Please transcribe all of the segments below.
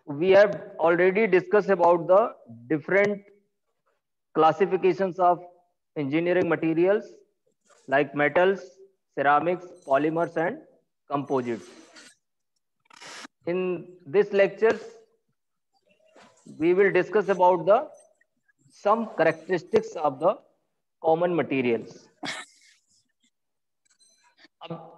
we have already discussed about the different classifications of engineering materials like metals, ceramics, polymers, and composites. In this lectures, we will discuss about the some characteristics of the common materials. अब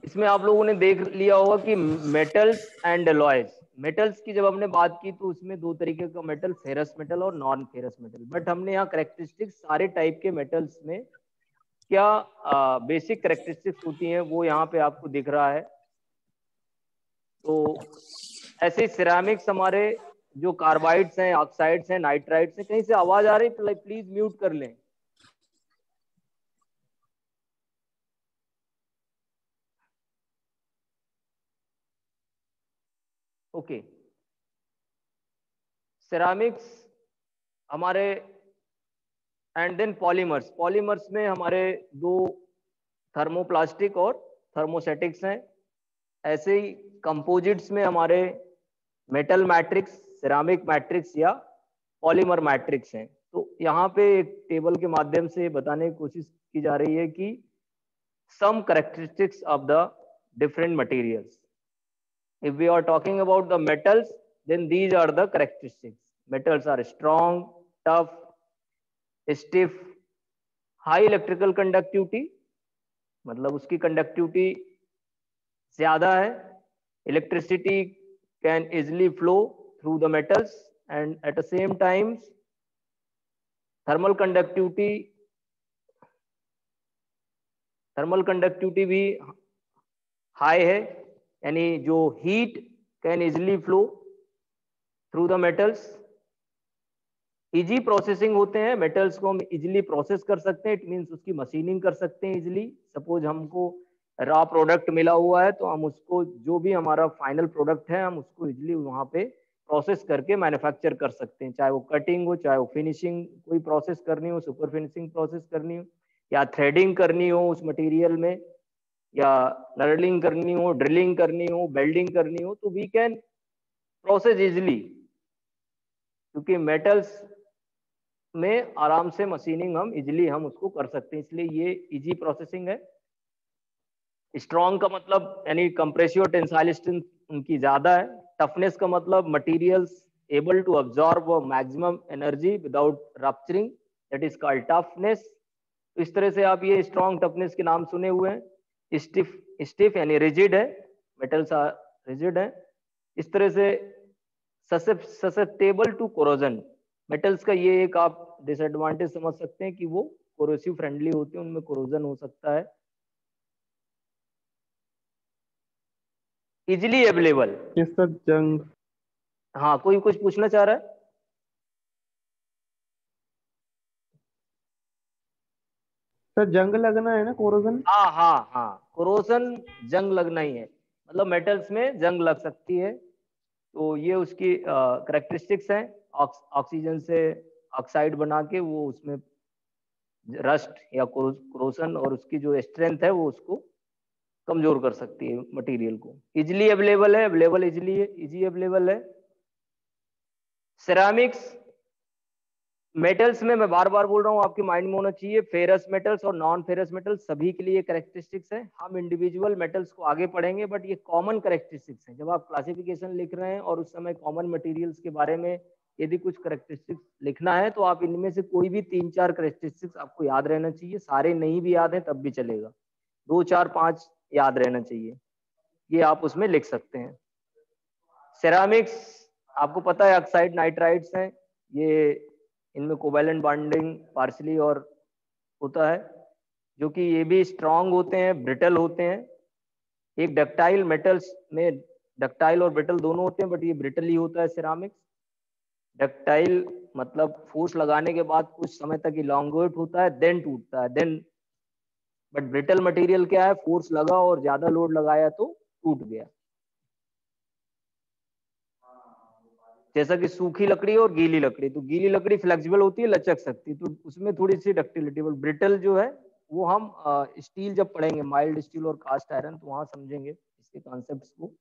इसमें आप लोगों ने देख लिया होगा कि metals and alloys, metals की जब हमने बात की तो उसमें दो तरीके का मेटल, फेरस मेटल और नॉन फेरस मेटल, बट हमने यहाँ कैरेक्टरिस्टिक्स सारे टाइप के मेटल्स में क्या बेसिक कैरेक्टरिस्टिक्स होती हैं वो यहाँ पे आपको दिख रहा है। तो ऐसे सिरेमिक्स हमारे जो कार्बाइड्स हैं, ऑक्साइड्स हैं, नाइट्राइड्स हैं, कहीं से आवाज आ रही है प्लीज म्यूट कर लें। ओके, सिरेमिक्स हमारे एंड देन पॉलीमर्स, पॉलीमर्स में हमारे दो थर्मोप्लास्टिक और थर्मोसेटिक्स हैं। ऐसे ही कंपोजिट्स में हमारे मेटल मैट्रिक्स, सिरेमिक मैट्रिक्स या पॉलीमर मैट्रिक्स हैं। तो यहाँ पे एक टेबल के माध्यम से बताने की कोशिश की जा रही है कि some characteristics of the different materials. If we are talking about the metals, then these are the characteristics. Metals are strong, tough, stiff, high electrical conductivity, मतलब उसकी conductivity ज्यादा है, electricity can easily flow through the metals, and at the same time thermal conductivity भी high है, यानी जो heat can easily flow through the metals. Easy processing होते हैं, मेटल्स को हम इजिली प्रोसेस कर सकते हैं, इट मींस उसकी मशीनिंग कर सकते हैं इजिली। सपोज हमको रॉ प्रोडक्ट मिला हुआ है तो हम उसको, जो भी हमारा फाइनल प्रोडक्ट है, हम उसको इजिली वहां पे प्रोसेस करके मैन्युफैक्चर कर सकते हैं, चाहे वो कटिंग हो, चाहे वो फिनिशिंग कोई प्रोसेस करनी हो, सुपर फिनिशिंग प्रोसेस करनी हो, या थ्रेडिंग करनी हो उस मटेरियल में, या नर्लिंग करनी हो, ड्रिलिंग करनी हो, वेल्डिंग करनी हो, तो वी कैन प्रोसेस इजिली, क्योंकि मेटल्स में आराम से मशीनिंग हम इजिली हम उसको कर सकते हैं, इसलिए ये इजी प्रोसेसिंग है। स्ट्रॉन्ग का मतलब यानी कंप्रेसिव टेंसाइल स्ट्रेंथ उनकी ज्यादा है। टफनेस का मतलब materials able to absorb maximum energy without rupturing, that is called toughness. इस तरह से आप ये स्ट्रॉन्ग टफनेस के नाम सुने हुए हैं। स्टिफ, स्टिफ यानी रिजिड है, मेटल्स रिजिड है। इस तरह से ससेप्टेबल टू कोरोजन, मेटल्स का ये एक आप डिसएडवांटेज समझ सकते हैं कि वो कोरोसिव फ्रेंडली होते हैं, उनमें कोरोजन हो सकता है। इजिली अवेलेबल, ये सब जंग, हाँ कोई कुछ पूछना चाह रहा है? सर जंग लगना है ना, कोरोजन। हाँ हाँ हाँ, कोरोजन जंग लगना ही है, मतलब मेटल्स में जंग लग सकती है। तो ये उसकी करेक्टरिस्टिक्स हैं। ऑक्सीजन से ऑक्साइड बना के वो उसमें रस्ट या कोरोजन और उसकी जो स्ट्रेंथ है वो उसको कमजोर कर सकती है मटेरियल को। इजिली अवेलेबल है, अवेलेबल इजिली है, इजी अवेलेबल है। सिरेमिक्स मेटल्स में मैं बार बार बोल रहा हूँ, आपके माइंड में होना चाहिए, फेरस मेटल्स और नॉन फेरस मेटल्स सभी के लिए कैरेक्टरिस्टिक्स है। हम इंडिविजुअल मेटल्स को आगे पढ़ेंगे, बट ये कॉमन कैरेक्टरिस्टिक्स है। जब आप क्लासिफिकेशन लिख रहे हैं और उस समय कॉमन मटेरियल्स के बारे में यदि कुछ कैरेक्टरिस्टिक्स लिखना है तो आप इनमें से कोई भी 3-4 कैरेक्टरिस्टिक्स आपको याद रहना चाहिए। सारे नहीं भी याद हैं तब भी चलेगा, 2-4-5 याद रहना चाहिए, ये आप उसमें लिख सकते हैं। सेरामिक्स आपको पता है ऑक्साइड नाइट्राइड्स हैं, ये इनमें कोवैलेंट बॉन्डिंग पार्शली और होता है, जो कि ये भी स्ट्रांग होते हैं, ब्रिटल होते हैं। एक डक्टाइल, मेटल्स में डक्टाइल और ब्रिटल दोनों होते हैं, बट ये ब्रिटल ही होता है सिरामिक्स। डक्टाइल मतलब फोर्स लगाने के बाद कुछ समय तक इलॉन्गेट होता है, देन टूटता है, देन। बट ब्रिटल मटेरियल क्या है, फोर्स लगा और ज्यादा लोड लगाया तो टूट गया। जैसा कि सूखी लकड़ी और गीली लकड़ी, तो गीली लकड़ी फ्लेक्सिबल होती है, लचक सकती है, तो उसमें थोड़ी सी डक्टिलिटी। ब्रिटल जो है वो हम स्टील जब पढ़ेंगे, माइल्ड स्टील और कास्ट आयरन, तो वहां समझेंगे इसके कॉन्सेप्ट्स को।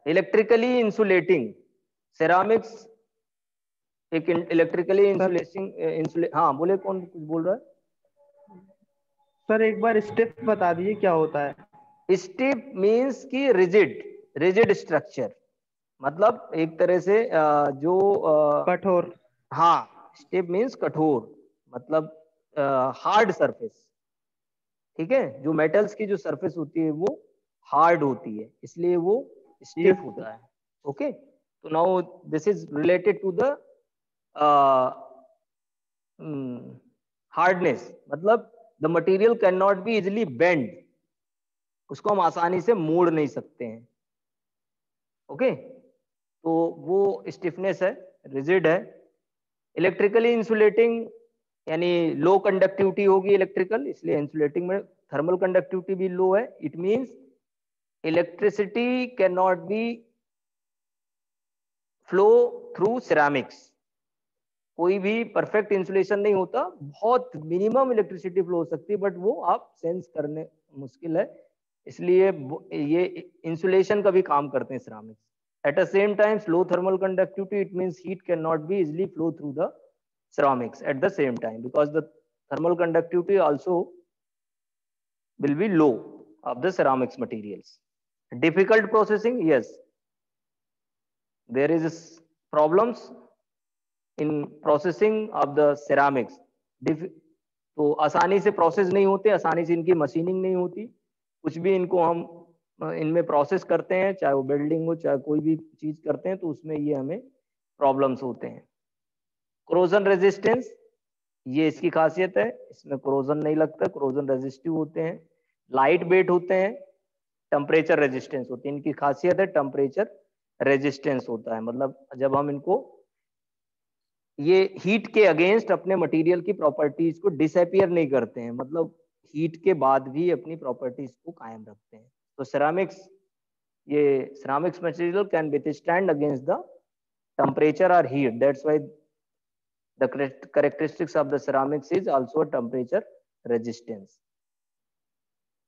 इलेक्ट्रिकली इंसुलेटिंग सेरामिक्स एक इलेक्ट्रिकली इंसुलेटिंग हाँ बोले, कौन कुछ बोल रहा सर एक बार स्टेप बता दीजिए क्या होता है। है? स्टिफ मीन्स की रिजिड, रिजिड स्ट्रक्चर, मतलब एक तरह से जो कठोर। हाँ, स्टिफ मीन्स कठोर, मतलब हार्ड सरफेस। ठीक है, जो मेटल्स की जो सरफेस होती है वो हार्ड होती है, इसलिए वो ये स्टिफ होता है। ओके, तो now this is related to the hardness, मतलब the material can not be easily bend, उसको हम आसानी से मोड़ नहीं सकते हैं। ओके, तो वो स्टिफनेस है, रिजिड है। इलेक्ट्रिकली इंसुलेटिंग यानी लो कंडक्टिविटी होगी इलेक्ट्रिकल, इसलिए इंसुलेटिंग में थर्मल कंडक्टिविटी भी लो है। It means electricity can not B flow through ceramics, कोई भी परफेक्ट इंसुलेशन नहीं होता, बहुत मिनिमम इलेक्ट्रिसिटी फ्लो हो सकती है, बट वो आप सेंस करने मुश्किल है, इसलिए ये इंसुलेशन का भी काम करते हैं ceramics. At the same time low thermal conductivity, it means heat can not be easily flow through the ceramics at the same time because the thermal conductivity also will be low of the ceramics materials. Difficult processing, yes, there is problems in processing of the ceramics. तो आसानी से process नहीं होते, आसानी से इनकी machining नहीं होती, कुछ भी इनको हम इनमें प्रोसेस करते हैं, चाहे वो बिल्डिंग हो चाहे कोई भी चीज करते हैं, तो उसमें ये हमें प्रॉब्लम्स होते हैं। क्रोजन रेजिस्टेंस, ये इसकी खासियत है, इसमें क्रोजन नहीं लगता, क्रोजन रेजिस्टिव होते हैं, लाइट वेट होते हैं, टेम्परेचर रेजिस्टेंस होती है। इनकी खासियत है टेम्परेचर रेजिस्टेंस होता है, मतलब जब हम इनको ये हीट के अगेंस्ट अपने मटेरियल की प्रॉपर्टीज को डिसअपियर नहीं करते हैं, मतलब हीट के बाद भी अपनी प्रॉपर्टीज को कायम रखते हैं। तो सेरामिक्स, ये ceramics material can withstand against the temperature और heat, that's why the characteristics of the ceramics is also a temperature resistance.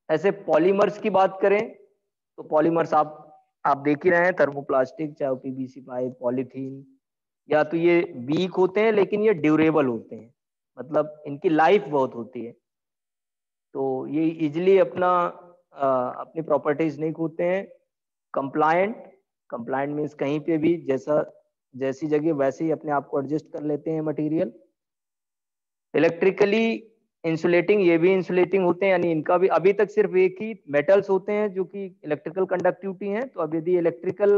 ऐसे पॉलीमर्स की बात करें तो पॉलीमर्स आप देख ही रहे हैं, थर्मोप्लास्टिक, चाहे पीवीसी पाइप, पॉलीथीन, या तो ये वीक होते हैं लेकिन ये ड्यूरेबल होते हैं, मतलब इनकी लाइफ बहुत होती है, तो ये इजिली अपनी प्रॉपर्टीज नहीं खोते हैं। कंप्लायंट, कंप्लायंट मीन्स कहीं पे भी जैसी जगह वैसे ही अपने आप को एडजस्ट कर लेते हैं मटेरियल। इलेक्ट्रिकली इंसुलेटिंग, ये भी इंसुलेटिंग होते हैं, यानी इनका भी अभी तक सिर्फ एक ही मेटल्स होते हैं जो कि इलेक्ट्रिकल कंडक्टिविटी हैं, तो अब यदि इलेक्ट्रिकल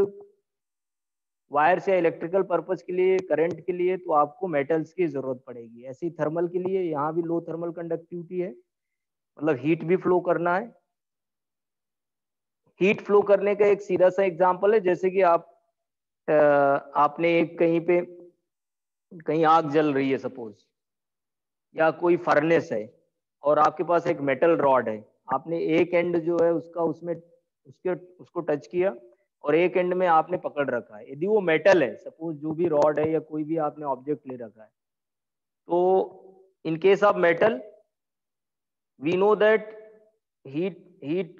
वायर्स या इलेक्ट्रिकल पर्पज के लिए, करंट के लिए, तो आपको मेटल्स की जरूरत पड़ेगी। ऐसे ही थर्मल के लिए यहाँ भी लो थर्मल कंडक्टिविटी है, मतलब हीट भी फ्लो करना है। हीट फ्लो करने का एक सीधा सा एग्जांपल है, जैसे कि आपने एक कहीं आग जल रही है सपोज, या कोई फर्नेस है और आपके पास एक मेटल रॉड है, आपने एक एंड जो है उसका उसको टच किया और एक एंड में आपने पकड़ रखा है। यदि वो मेटल है, सपोज जो भी रॉड है या कोई भी आपने ऑब्जेक्ट ले रखा है, तो in case of metal we know that heat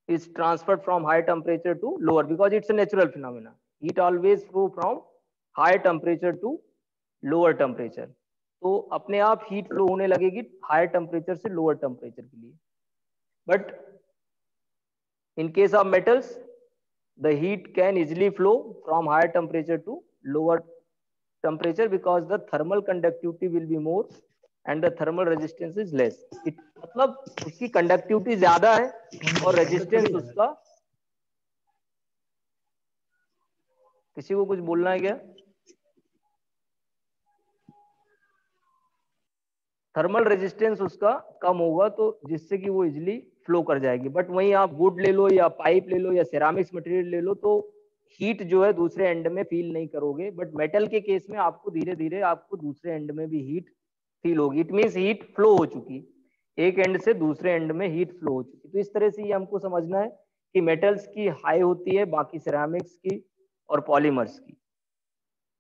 is transferred from high temperature to lower because it's a natural phenomena. Heat always flow from high temperature to lower temperature. तो अपने आप हीट फ्लो होने लगेगी higher temperature से lower temperature के लिए। But in case of metals the heat can easily flow from higher temperature to lower temperature because the thermal conductivity will be more and the thermal resistance is less. मतलब उसकी conductivity ज्यादा है और resistance उसका, किसी को कुछ बोलना है क्या? थर्मल रेजिस्टेंस उसका कम होगा, तो जिससे कि वो इजिली फ्लो कर जाएगी। बट वहीं आप वुड ले लो या पाइप ले लो या सेरामिक्स मटेरियल ले लो, तो हीट जो है दूसरे एंड में फील नहीं करोगे। बट मेटल के केस में आपको धीरे धीरे आपको दूसरे एंड में भी हीट फील होगी। इट मीन्स हीट फ्लो हो चुकी, एक एंड से दूसरे एंड में हीट फ्लो हो चुकी। तो इस तरह से ये हमको समझना है कि मेटल्स की हाई होती है, बाकी सेरामिक्स की और पॉलीमर्स की।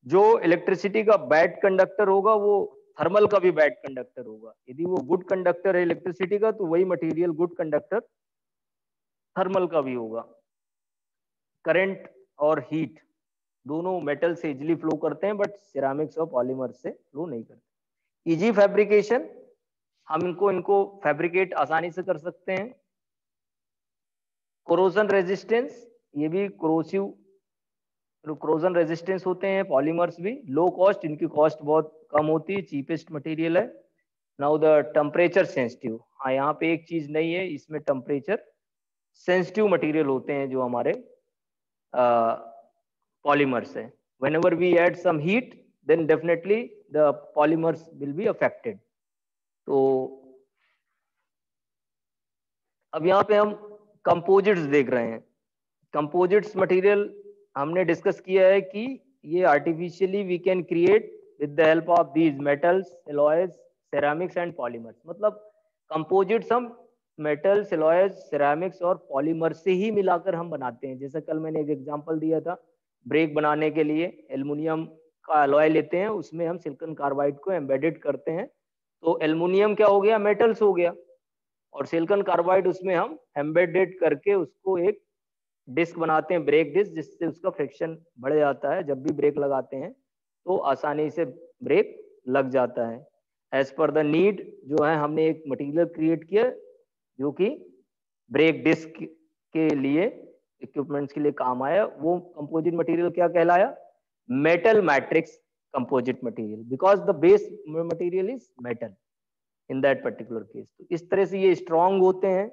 जो इलेक्ट्रिसिटी का बैड कंडक्टर होगा वो थर्मल का भी बैड कंडक्टर होगा। यदि वो गुड कंडक्टर है इलेक्ट्रिसिटी का, तो वही मटेरियल गुड कंडक्टर थर्मल का भी होगा। करंट और हीट दोनों मेटल से इजिली फ्लो करते हैं, बट सिरामिक्स और पॉलीमर से फ्लो नहीं करते। इजी फैब्रिकेशन, हम इनको फैब्रिकेट आसानी से कर सकते हैं। कोरोजन रेजिस्टेंस, ये भी कोरोजन रेजिस्टेंस होते हैं पॉलीमर्स भी। लो कॉस्ट, इनकी कॉस्ट बहुत कम होती है, चीपेस्ट मटेरियल है। नाउ द टेम्परेचर सेंसिटिव, हाँ यहाँ पे एक चीज नहीं है, इसमें टेम्परेचर सेंसिटिव मटेरियल होते हैं जो हमारे पॉलीमर्स है। whenever we add some heat then definitely the polymers will be affected। तो अब यहाँ पे हम कंपोजिट्स देख रहे हैं। कंपोजिट्स मटेरियल हमने डिस्कस किया है कि ये artificially we can create with the help of these metals, alloys, ceramics and polymers. मतलब कंपोजिट्स हम मेटल्स, एलॉयज, सेरामिक्स और पॉलीमर से ही मिलाकर हम बनाते हैं। जैसा कल मैंने एक एग्जांपल दिया था, ब्रेक बनाने के लिए एल्युमिनियम का अलॉय लेते हैं, उसमें हम सिलिकॉन कार्बाइड को एम्बेडेड करते हैं, तो एल्युमिनियम क्या हो गया, मेटल्स हो गया, और सिलिकॉन कार्बाइड उसमें हम एम्बेडेड करके उसको एक डिस्क बनाते हैं, ब्रेक डिस्क, जिससे उसका फ्रिक्शन बढ़ जाता है। जब भी ब्रेक लगाते हैं तो आसानी से ब्रेक लग जाता है। एज पर द नीड जो है हमने एक मटेरियल क्रिएट किया जो कि ब्रेक डिस्क के लिए, इक्विपमेंट्स के लिए काम आया। वो कंपोजिट मटेरियल क्या कहलाया, metal matrix composite material, because the base material is metal in that particular case. तो इस तरह से ये स्ट्रॉन्ग होते हैं,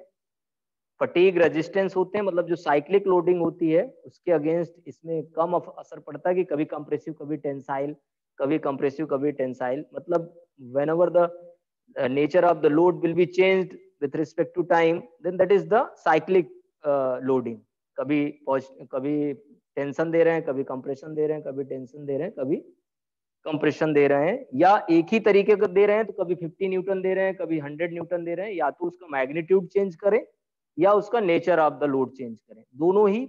फटीग रेजिस्टेंस होते हैं, मतलब जो साइक्लिक लोडिंग होती है उसके अगेंस्ट इसमें कम असर पड़ता है कि कभी कंप्रेसिव कभी टेंसाइल, कभी कंप्रेसिव कभी टेंसाइल। मतलब whenever the nature of the load will be changed with respect to time, then that is the cyclic loading। कभी टेंशन दे रहे हैं, कभी कंप्रेशन दे रहे हैं, कभी टेंशन दे रहे हैं, कभी कंप्रेशन दे रहे हैं, या एक ही तरीके का दे रहे हैं, तो कभी 50 न्यूटन दे रहे हैं, कभी 100 न्यूटन दे रहे हैं। या तो उसका मैग्नीट्यूड चेंज करें या उसका nature of the load change करें, दोनों ही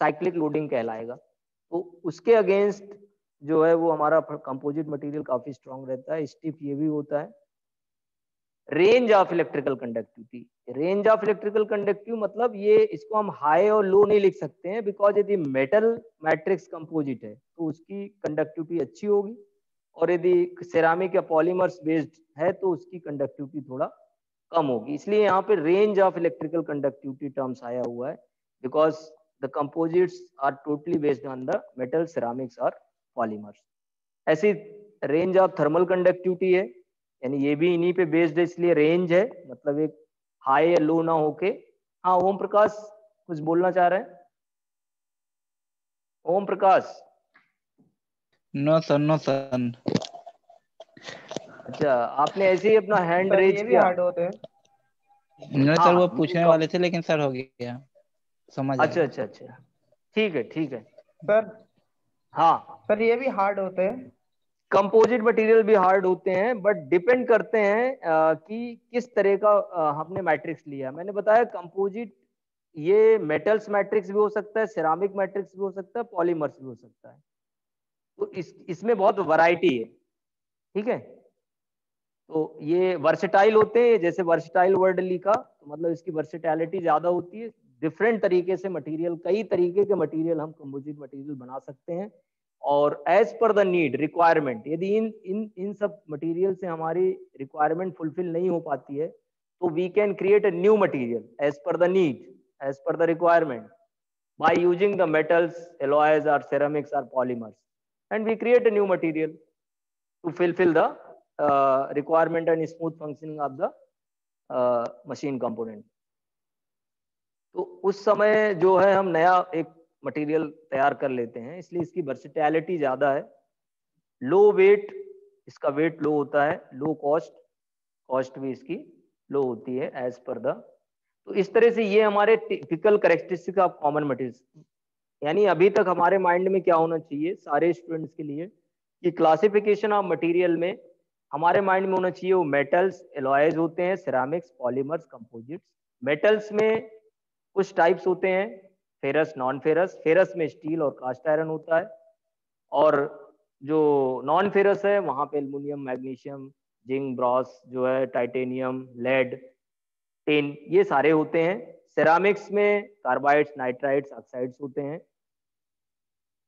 साइक्लिक लोडिंग कहलाएगा। तो उसके अगेंस्ट जो है वो हमारा कंपोजिट मटेरियल काफी स्ट्रांग रहता है, स्टिफ ये भी होता है। Range of electrical conductivity, range of electrical conductive मतलब ये, इसको हम हाई और लो नहीं लिख सकते हैं, बिकॉज यदि मेटल मैट्रिक्स कंपोजिट है तो उसकी कंडक्टिविटी अच्छी होगी, और यदि सेरामिक या पॉलीमर्स बेस्ड है तो उसकी कंडक्टिविटी थोड़ा कम होगी। इसलिए यहाँ पे range of electrical conductivity terms आया हुआ है, because the composites are totally based on the metal, ceramics और पॉलीमर्स। ऐसी रेंज ऑफ थर्मल कंडक्टिविटी है, यानी ये भी इन्हीं पे बेस्ड है, इसलिए रेंज है, मतलब एक हाई या लो ना होके। हाँ ओम प्रकाश कुछ बोलना चाह रहे हैं? Om Prakash? No sir, no sir. अच्छा, आपने ऐसे ही अपना हैंड सर रेज ये भी किया? हार्ड होते हैं। नहीं सर, वो पूछने वाले थे लेकिन सर हो गया, समझ आ अच्छा गया। अच्छा अच्छा, ठीक है ठीक है। सर हाँ, सर ये भी हार्ड होते हैं। कंपोजिट मटेरियल भी हार्ड होते हैं, बट डिपेंड करते हैं कि किस तरह का हमने मैट्रिक्स लिया। मैंने बताया कंपोजिट ये मेटल्स मैट्रिक्स भी हो सकता है, सिरामिक मैट्रिक्स भी हो सकता है, पॉलीमर्स भी हो सकता है। तो इसमें बहुत वैरायटी है, ठीक है। तो ये वर्सेटाइल होते हैं, जैसे वर्सेटाइल वर्ड लिखा तो मतलब इसकी वर्सेटैलिटी ज्यादा होती है। डिफरेंट तरीके से मटेरियल, कई तरीके के मटेरियल हम कंपोजिट मटेरियल बना सकते हैं, और as per the need requirement, यदि इन इन इन सब मटेरियल से हमारी रिक्वायरमेंट फुलफिल नहीं हो पाती है तो we can create a new material as per the need, as per the requirement, by using the metals, alloys or ceramics or polymers, and we create a new material to fulfill the requirement and smooth functioning of the machine component। तो उस समय जो है हम नया एक material तैयार कर लेते हैं, इसलिए इसकी वर्सिटैलिटी ज्यादा है। लो वेट, इसका वेट लो होता है, लो कॉस्ट, कॉस्ट भी इसकी लो होती है एज पर द। तो इस तरह से ये हमारे typical characteristic of common materials. यानी अभी तक हमारे माइंड में क्या होना चाहिए सारे स्टूडेंट्स के लिए कि क्लासिफिकेशन ऑफ मटेरियल में हमारे माइंड में होना चाहिए वो मेटल्स, एलॉयज होते हैं, सिरामिक्स, पॉलीमर्स, कंपोजिट्स। मेटल्स में कुछ टाइप्स होते हैं, फेरस, नॉन फेरस। फेरस में स्टील और कास्ट आयरन होता है, और जो नॉन फेरस है वहां पे एल्युमिनियम, मैग्नीशियम, जिंक, ब्रॉस जो है, टाइटेनियम, लेड, टिन, ये सारे होते हैं। सेरामिक्स में कार्बाइड्स, नाइट्राइड्स, ऑक्साइड्स होते हैं।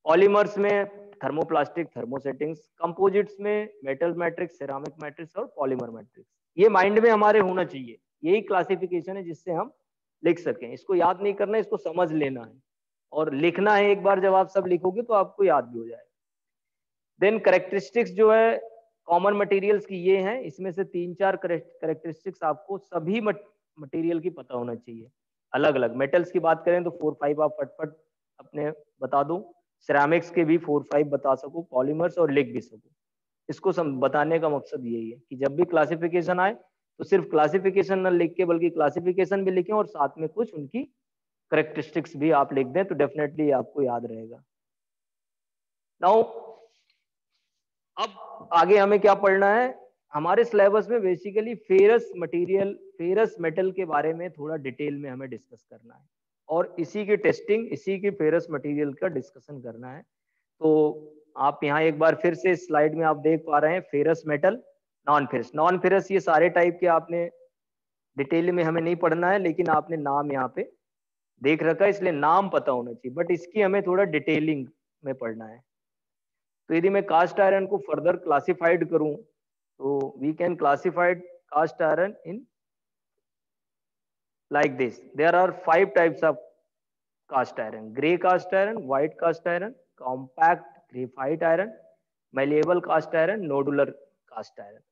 पॉलीमर्स में थर्मोप्लास्टिक, थर्मोसेटिंग्स, कंपोजिट्स में मेटल मैट्रिक्स, सिरामिक मैट्रिक्स और पॉलीमर मैट्रिक्स। ये माइंड में हमारे होना चाहिए, यही क्लासिफिकेशन है जिससे हम लिख सकें। इसको याद नहीं करना है, इसको समझ लेना है और लिखना है। एक बार जब आप सब लिखोगे तो आपको याद भी हो जाएगा। देन करेक्टरिस्टिक्स जो है कॉमन मटेरियल्स की ये हैं, इसमें से 3-4 करेक्टरिस्टिक्स आपको सभी मटेरियल की पता होना चाहिए अलग अलग। मेटल्स की बात करें तो 4-5 आप फटफट अपने बता दो, सिरेमिक्स के भी 4-5 बता सको, पॉलीमर्स और लिख भी सको। इसको बताने का मकसद यही है कि जब भी क्लासिफिकेशन आए तो सिर्फ क्लासिफिकेशन न लिख के बल्कि क्लासिफिकेशन भी लिखें और साथ में कुछ उनकी करेक्टरिस्टिक्स भी आप लिख दें, तो डेफिनेटली आपको याद रहेगा। नाउ अब आगे हमें क्या पढ़ना है, हमारे सिलेबस में basically ferrous material, ferrous metal के बारे में थोड़ा डिटेल में हमें डिस्कस करना है और इसी की टेस्टिंग, इसी की फेरस मटेरियल का डिस्कशन करना है। तो आप यहाँ एक बार फिर से स्लाइड में आप देख पा रहे हैं ferrous metal, non ferrous. Non ferrous ये सारे टाइप के आपने डिटेल में हमें नहीं पढ़ना है, लेकिन आपने नाम यहाँ पे देख रखा है इसलिए नाम पता होना चाहिए, बट इसकी हमें थोड़ा डिटेलिंग में पढ़ना है। तो यदि मैं कास्ट आयरन को फर्दर क्लासिफाइड करूं तो we can classified cast iron in like this. There are 5 types of cast iron: gray cast iron, white cast iron, compact graphite iron, malleable cast iron, nodular cast iron.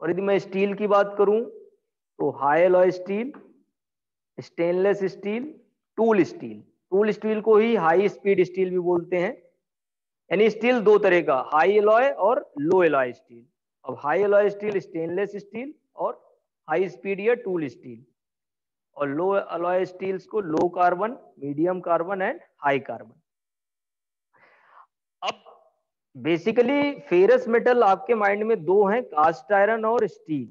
और यदि मैं steel की बात करूं तो high alloy steel, stainless steel, tool steel. Tool steel को ही high speed steel भी बोलते हैं। यानी स्टील दो तरह का, हाई एलॉय और लो एलॉय स्टील। अब high alloy steel stainless steel और हाई स्पीड या टूल स्टील, और लो अलॉय स्टील्स को low carbon, medium carbon and high carbon. अब बेसिकली फेरस मेटल आपके माइंड में दो हैं, कास्ट आयरन और स्टील।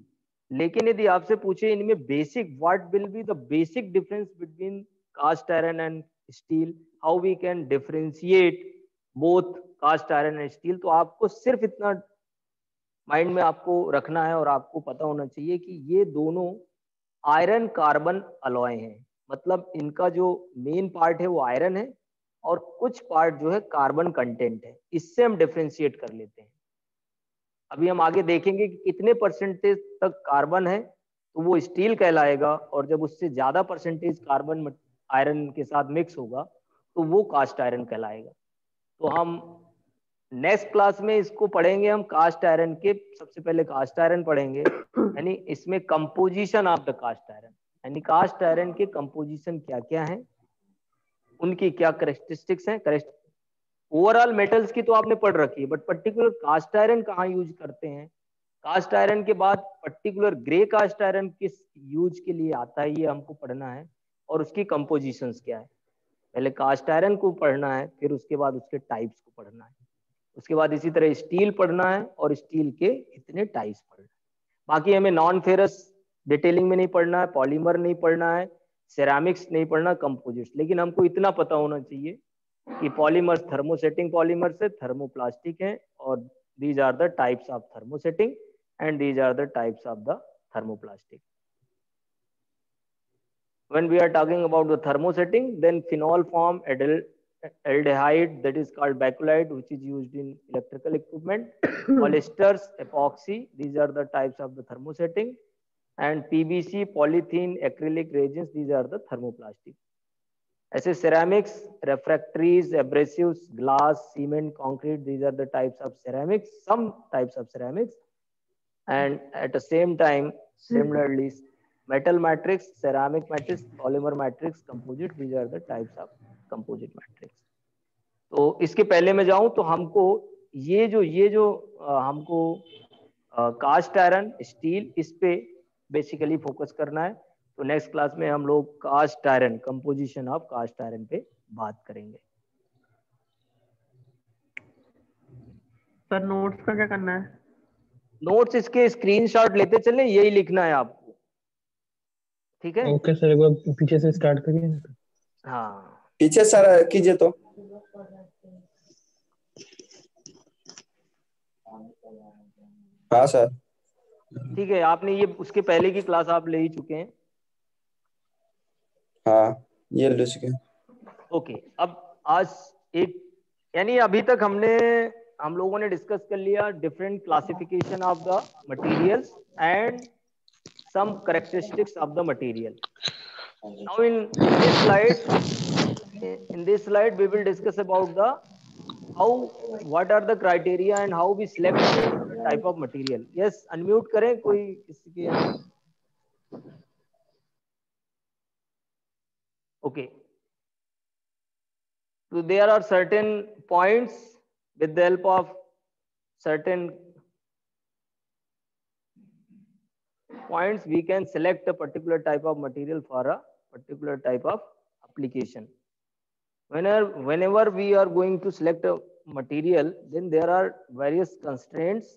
लेकिन यदि आपसे पूछे इनमें basic, what will be the basic difference between cast iron and steel, how we can differentiate both cast iron and steel, तो आपको सिर्फ इतना माइंड में आपको रखना है और आपको पता होना चाहिए कि ये दोनों आयरन कार्बन अलॉय हैं। मतलब इनका जो मेन पार्ट है वो आयरन है और कुछ पार्ट जो है कार्बन कंटेंट है। इससे हम डिफरेंशिएट कर लेते हैं। अभी हम आगे देखेंगे कि कितने परसेंटेज तक कार्बन है तो वो स्टील कहलाएगा, और जब उससे ज्यादा परसेंटेज कार्बन आयरन के साथ मिक्स होगा तो वो कास्ट आयरन कहलाएगा। तो हम नेक्स्ट क्लास में इसको पढ़ेंगे, हम कास्ट आयरन के सबसे पहले कास्ट आयरन पढ़ेंगे, यानी इसमें composition of the cast iron, यानी कास्ट आयरन के कंपोजिशन क्या क्या है, उनकी क्या करेक्टरिस्टिक्स हैं। ओवरऑल मेटल्स की तो आपने पढ़ रखी है, बट पर्टिकुलर कास्ट आयरन कहाँ यूज करते हैं। कास्ट आयरन के बाद पर्टिकुलर ग्रे कास्ट आयरन किस यूज के लिए आता है, ये हमको पढ़ना है, और उसकी कंपोजिशंस क्या है। पहले कास्ट आयरन को पढ़ना है, फिर उसके बाद उसके टाइप्स को पढ़ना है, उसके बाद इसी तरह स्टील पढ़ना है और स्टील के इतने टाइप्स पढ़ना है। बाकी हमें नॉन फेरस डिटेलिंग में नहीं पढ़ना है, पॉलीमर नहीं पढ़ना है, सेरामिक्स नहीं पढ़ना, कंपोजिट्स। लेकिन हमको इतना पता होना चाहिए कि पॉलीमर्स थर्मोसेटिंग पॉलीमर से थर्मोप्लास्टिक है, और these are the types of thermosetting and these are the types of the thermoplastic. When we are talking about the thermosetting, then phenol form aldehyde, that is called bakelite, which is used in electrical equipment. Polyesters, epoxy, these are the types of the thermosetting. And PVC, polythene, acrylic resins, these are the thermoplastic. ऐसे ceramics, refractories, abrasives, glass, cement, concrete, these are the types of ceramics, some types of ceramics. And at the same time, similarly, metal matrix, ceramic matrix, polymer matrix, composite, these are the types of composite matrix. तो इसके पहले मैं जाऊं तो हमको ये जो हमको कास्ट आयरन, स्टील, इस पे बेसिकली फोकस करना है। तो नेक्स्ट क्लास में हम लोग cast iron, composition of cast iron पे बात करेंगे। सर नोट्स का क्या करना है? नोट्स इसके स्क्रीनशॉट लेते चले, यही लिखना है आपको, ठीक है? ओके सर, एक बार पीछे से स्टार्ट करिए। हाँ, पीछे सर कीजिए तो। हाँ सर। ठीक है, आपने ये उसके पहले की क्लास आप ले ही चुके हैं। हाँ, ये ले चुके हैं। ओके, अब आज एक यानी अभी तक हम लोगों ने डिस्कस कर लिया different classification of the materials and some characteristics of the material. Now in this slide we will discuss about the how what are the criteria and how we select a particular type of material. Yes, unmute करें कोई किसी के यहाँ. Okay. So there are certain points with the help of certain points we can select a particular type of material for a particular type of application. Whenever we are going to select a material, then there are various constraints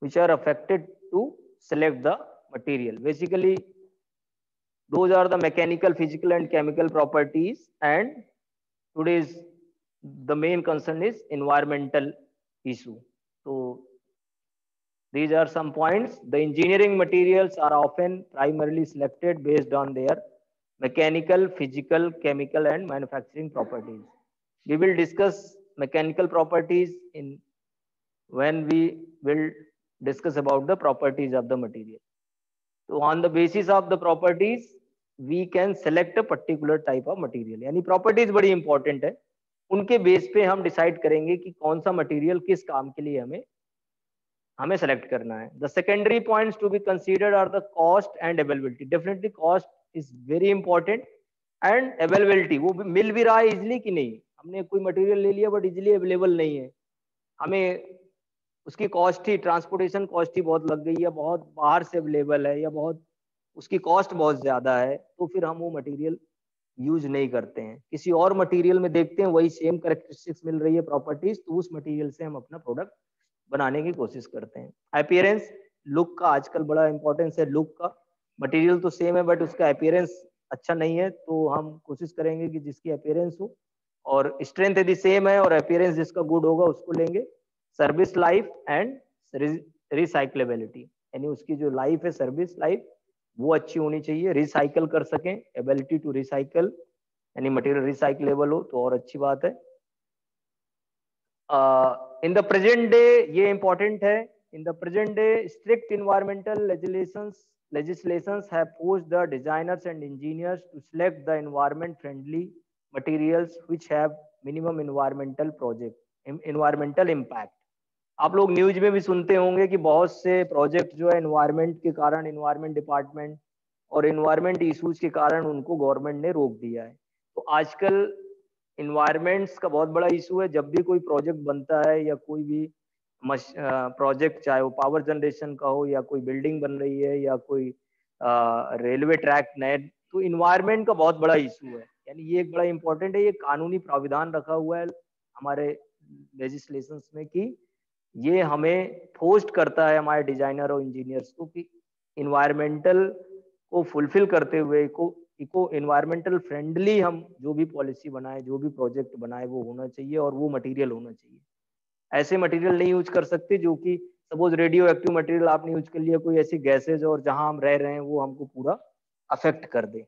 which are affected to select the material. Basically, those are the mechanical, physical and chemical properties, and today's the main concern is environmental issue. So these are some points. The engineering materials are often primarily selected based on their mechanical, physical, chemical, and manufacturing properties. We will discuss mechanical properties when we will discuss about the properties of the material. So on the basis of the properties, we can select a particular type of material. यानी properties बड़ी important है. उनके base पे हम decide करेंगे कि कौन सा मटेरियल किस काम के लिए हमें सेलेक्ट करना है. The secondary points to be considered are the cost and availability. Definitely cost is very important and availability, वो भी मिल भी रहा है इजिली कि नहीं. हमने कोई मटेरियल ले लिया बट इजिली अवेलेबल नहीं है, हमें उसकी कॉस्ट ही, ट्रांसपोर्टेशन कॉस्ट ही बहुत लग गई है, बहुत बाहर से अवेलेबल है या बहुत उसकी कॉस्ट बहुत ज्यादा है, तो फिर हम वो मटेरियल यूज नहीं करते हैं. किसी और मटेरियल में देखते हैं वही सेम कैरेक्टरिस्टिक्स मिल रही है, प्रॉपर्टीज, तो उस मटेरियल से हम अपना प्रोडक्ट बनाने की कोशिश करते हैं. अपीयरेंस, लुक का आजकल बड़ा इंपॉर्टेंस है. लुक का, मटेरियल तो सेम है बट उसका अपीयरेंस अच्छा नहीं है, तो हम कोशिश करेंगे कि जिसकी अपीयरेंस हो, और स्ट्रेंथ यदि सेम है और अपीयरेंस जिसका गुड होगा उसको लेंगे. सर्विस लाइफ एंड रिसाइक्लेबिलिटी, यानी उसकी जो लाइफ है, सर्विस लाइफ, वो अच्छी होनी चाहिए, रिसाइकल कर सकें, एबिलिटी टू रिसाइकल, यानी मटेरियल रिसाइक्लेबल हो तो और अच्छी बात है. इन द प्रेजेंट डे, ये इंपॉर्टेंट है, in the present day strict environmental legislations have forced the designers and engineers to select the environment friendly materials which have minimum environmental impact. आप लोग न्यूज में भी सुनते होंगे कि बहुत से प्रोजेक्ट जो है एनवायरमेंट के कारण, एनवायरमेंट डिपार्टमेंट और एनवायरमेंट इश्यूज के कारण उनको गवर्नमेंट ने रोक दिया है. तो आजकल इन्वायरमेंट्स का बहुत बड़ा इशू है. जब भी कोई प्रोजेक्ट बनता है या कोई भी प्रोजेक्ट, चाहे वो पावर जनरेशन का हो या कोई बिल्डिंग बन रही है या कोई रेलवे ट्रैक नए, तो इन्वायरमेंट का बहुत बड़ा इशू है. यानी ये एक बड़ा इंपॉर्टेंट है, ये कानूनी प्राविधान रखा हुआ है हमारे लेजिस्लेशंस में कि ये हमें फोर्स्ड करता है हमारे डिजाइनर और इंजीनियर्स को कि इन्वायरमेंटल को फुलफिल करते हुए इको एनवायरमेंटल फ्रेंडली हम जो भी पॉलिसी बनाए, जो भी प्रोजेक्ट बनाए, वो होना चाहिए और वो मटेरियल होना चाहिए. ऐसे मटेरियल नहीं यूज कर सकते जो कि सपोज रेडियो एक्टिव मटेरियल आपने यूज कर लिया, कोई ऐसी गैसेज और जहां हम रह रहे हैं वो हमको पूरा अफेक्ट कर दे.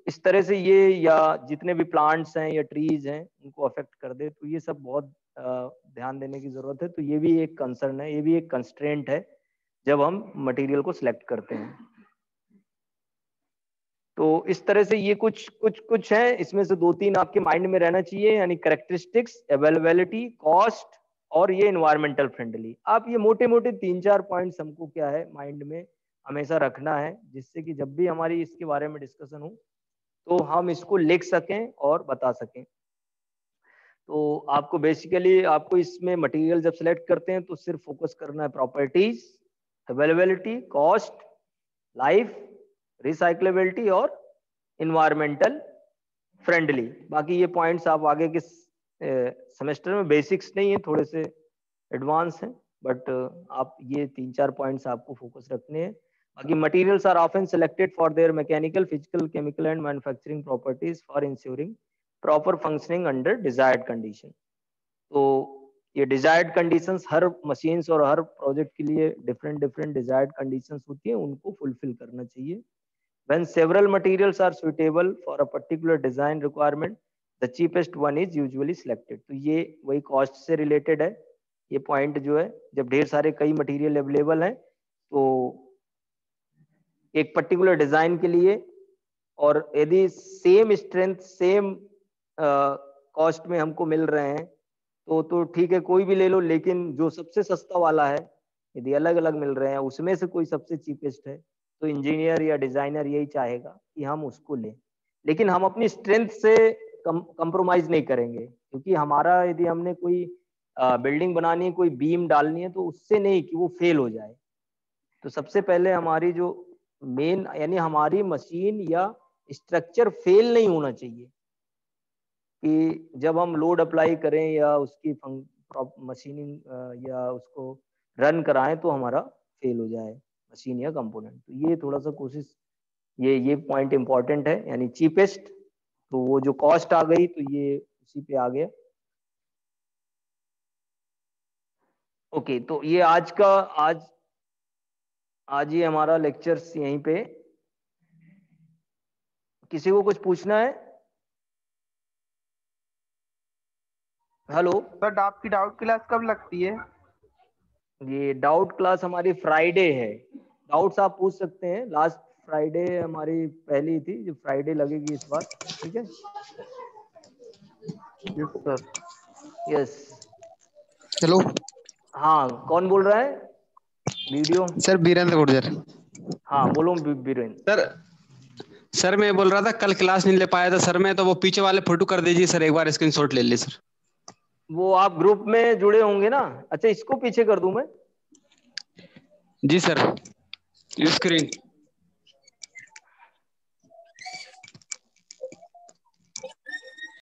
इस तरह से ये, या जितने भी प्लांट्स हैं या ट्रीज हैं उनको अफेक्ट कर दे, तो ये सब बहुत ध्यान देने की जरूरत है. तो ये भी एक कंसर्न है, ये भी एक कंस्ट्रेंट है जब हम मटेरियल को सिलेक्ट करते हैं. तो इस तरह से ये कुछ है, इसमें से 2-3 आपके माइंड में रहना चाहिए, यानी कैरेक्टरिस्टिक्स, अवेलेबिलिटी, कॉस्ट और ये एनवायरमेंटल फ्रेंडली. आप ये मोटे मोटे 3-4 पॉइंट्स हमको क्या है माइंड में हमेशा रखना है, जिससे कि जब भी हमारी इसके बारे में डिस्कशन हो तो हम इसको लिख सकें और बता सकें. तो आपको बेसिकली, आपको इसमें मटेरियल जब सेलेक्ट करते हैं तो सिर्फ फोकस करना है प्रॉपर्टीज, अवेलेबिलिटी, कॉस्ट, लाइफ, रिसाइक्लेबिलिटी और इन्वायरमेंटल फ्रेंडली. बाकी ये पॉइंट्स आप आगे के सेमेस्टर में बेसिक्स नहीं है, थोड़े से एडवांस हैं, बट आप ये 3-4 पॉइंट्स आपको फोकस रखने हैं. बाकी materials are often selected for their mechanical, physical, chemical and manufacturing properties for ensuring proper functioning under desired condition. तो ये डिजायर्ड कंडीशंस हर मशीन्स और हर प्रोजेक्ट के लिए डिफरेंट डिजायर्ड कंडीशंस होती है, उनको फुलफिल करना चाहिए. When several materials are suitable for a particular design requirement, the cheapest one is usually selected. तो ये वही कॉस्ट से रिलेटेड है ये पॉइंट जो है। जब ढेर सारे कई मटेरियल अवेलेबल हैं तो एक पर्टिकुलर डिजाइन के लिए, और यदि सेम स्ट्रेंथ सेम कॉस्ट में हमको मिल रहे हैं तो ठीक है, कोई भी ले लो, लेकिन जो सबसे सस्ता वाला है यदि अलग अलग मिल रहे हैं उसमें से कोई सबसे चीपेस्ट है तो इंजीनियर या डिजाइनर यही चाहेगा कि हम उसको लें। लेकिन हम अपनी स्ट्रेंथ से कंप्रोमाइज नहीं करेंगे, क्योंकि हमारा यदि हमने कोई बिल्डिंग बनानी है, कोई बीम डालनी है, तो उससे नहीं कि वो फेल हो जाए। तो सबसे पहले हमारी जो मेन यानी हमारी मशीन या स्ट्रक्चर फेल नहीं होना चाहिए कि जब हम लोड अप्लाई करें या उसकी मशीनिंग या उसको रन कराएं तो हमारा फेल हो जाए मशीन या कंपोनेंट। तो ये थोड़ा सा कोशिश, ये पॉइंट इंपॉर्टेंट है, यानी चीपेस्ट। तो वो जो कॉस्ट आ गई तो ये उसी पे आ गया। ओके, तो ये आज ये हमारा लेक्चर्स यहीं पे। किसी को कुछ पूछना है? हेलो सर, आपकी डाउट क्लास कब लगती है? ये डाउट क्लास हमारी फ्राइडे है। डाउट्स आप पूछ सकते हैं। लास्ट फ्राइडे हमारी पहली थी, जो फ्राइडे लगेगी इस बार। ठीक है? Yes sir. यस। हेलो हाँ, कौन बोल रहा है? वीडियो। सर, बीरेंद्र गुर्जर। हाँ बोलो बीरेंद्र। सर मैं बोल रहा था कल क्लास नहीं ले पाया था सर मैं, तो वो पीछे वाले फोटो कर दीजिए सर, एक बार स्क्रीनशॉट ले ली सर। वो आप ग्रुप में जुड़े होंगे ना? अच्छा, इसको पीछे कर दूं मैं? जी सर, स्क्रीन